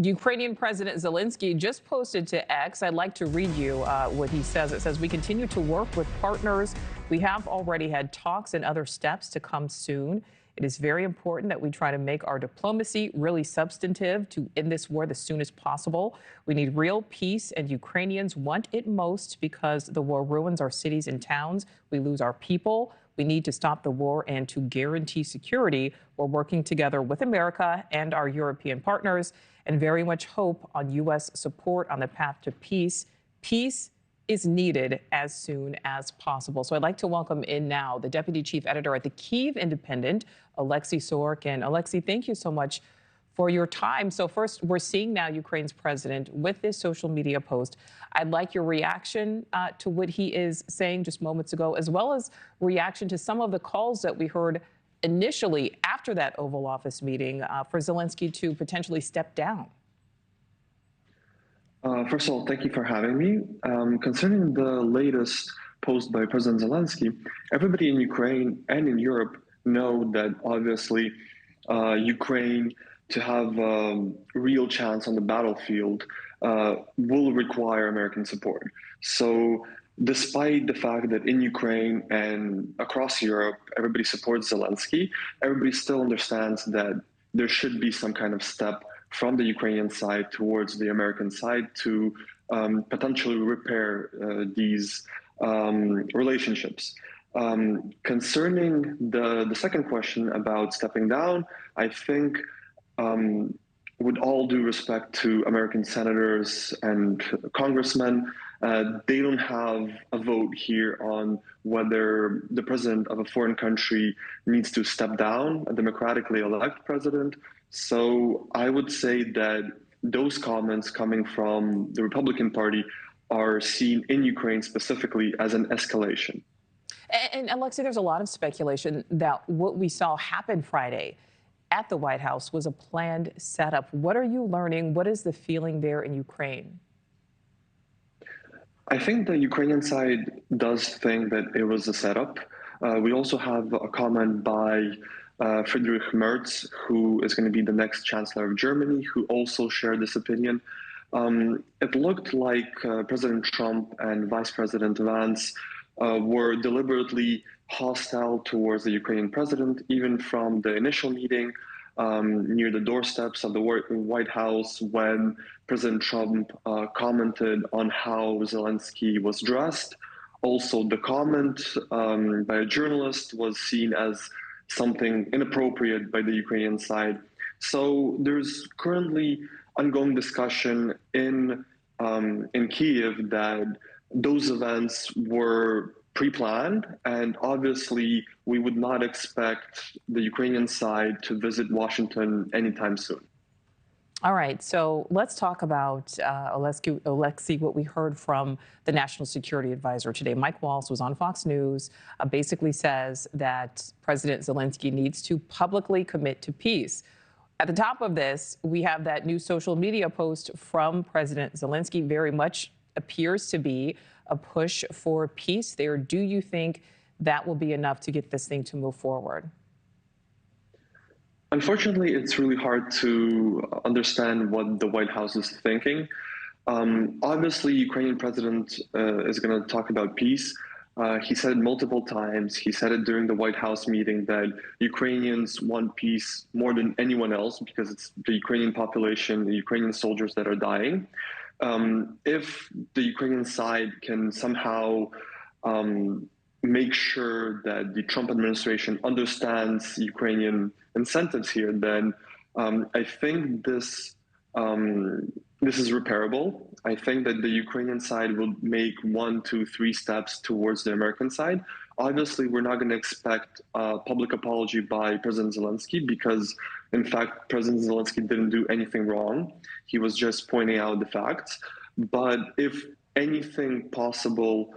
Ukrainian President Zelenskyy just posted to X. I'd like to read you what he says. It says, "We continue to work with partners. We have already had talks and other steps to come soon. It is very important that we try to make our diplomacy really substantive to end this war the soonest possible. We need real peace, and Ukrainians want it most because the war ruins our cities and towns. We lose our people. We need to stop the war and to guarantee security. We're working together with America and our European partners and very much hope on U.S. support on the path to peace. Peace is needed as soon as possible." So I'd like to welcome in now the deputy chief editor at the Kyiv Independent, Oleksiy Sorokin. Oleksiy, thank you so much for your time. So first, we're seeing now Ukraine's president with this social media post. I'd like your reaction to what he is saying just moments ago, as well as reaction to some of the calls that we heard initially after that Oval Office meeting for Zelenskyy to potentially step down. First of all, thank you for having me. Concerning the latest post by President Zelenskyy, everybody in Ukraine and in Europe know that obviously Ukraine, to have a real chance on the battlefield, will require American support. So despite the fact that in Ukraine and across Europe, everybody supports Zelenskyy, everybody still understands that there should be some kind of step from the Ukrainian side towards the American side to potentially repair these relationships. Concerning the second question about stepping down, I think with all due respect to American senators and congressmen, they don't have a vote here on whether the president of a foreign country needs to step down, a democratically elected president. So I would say that those comments coming from the Republican Party are seen in Ukraine specifically as an escalation. And Oleksiy, there's a lot of speculation that what we saw happen Friday at the White House was a planned setup. What are you learning? What is the feeling there in Ukraine? I think the Ukrainian side does think that it was a setup. We also have a comment by Friedrich Merz, who is going to be the next Chancellor of Germany, who also shared this opinion. It looked like President Trump and Vice President Vance were deliberately hostile towards the Ukrainian president, even from the initial meeting near the doorsteps of the White House when President Trump commented on how Zelenskyy was dressed. Also, the comment by a journalist was seen as something inappropriate by the Ukrainian side. So there's currently ongoing discussion in Kyiv that those events were pre-planned, and obviously we would not expect the Ukrainian side to visit Washington anytime soon. All right, so let's talk about, Oleksiy, what we heard from the National Security Advisor today. Mike Waltz was on Fox News, basically says that President Zelenskyy needs to publicly commit to peace. At the top of this, we have that new social media post from President Zelenskyy. Very much appears to be a push for peace there. Do you think that will be enough to get this thing to move forward? Unfortunately, it's really hard to understand what the White House is thinking. Obviously, Ukrainian president is going to talk about peace. He said it multiple times. He said it during the White House meeting that Ukrainians want peace more than anyone else because it's the Ukrainian population, the Ukrainian soldiers that are dying. If the Ukrainian side can somehow make sure that the Trump administration understands Ukrainian incentives here, then I think this is repairable. I think that the Ukrainian side will make 1, 2, 3 steps towards the American side. Obviously, we're not going to expect a public apology by President Zelenskyy because, in fact, President Zelenskyy didn't do anything wrong. He was just pointing out the facts. But if anything possible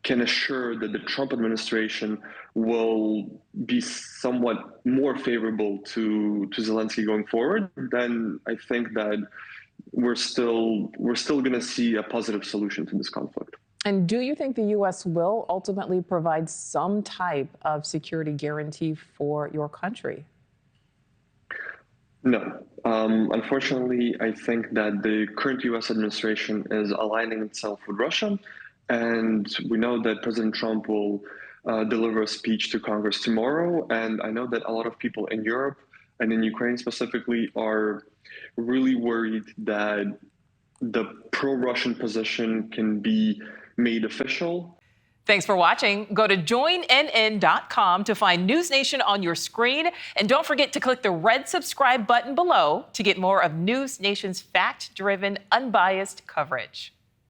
can assure that the Trump administration will be somewhat more favorable to Zelenskyy going forward, then I think that we're still going to see a positive solution to this conflict. And do you think the U.S. will ultimately provide some type of security guarantee for your country? No. Unfortunately, I think that the current U.S. administration is aligning itself with Russia, and we know that President Trump will deliver a speech to Congress tomorrow. And I know that a lot of people in Europe and in Ukraine specifically are really worried that the pro-Russian position can be made official. Thanks for watching. Go to joinnn.com to find NewsNation on your screen. And don't forget to click the red subscribe button below to get more of NewsNation's fact-driven, unbiased coverage.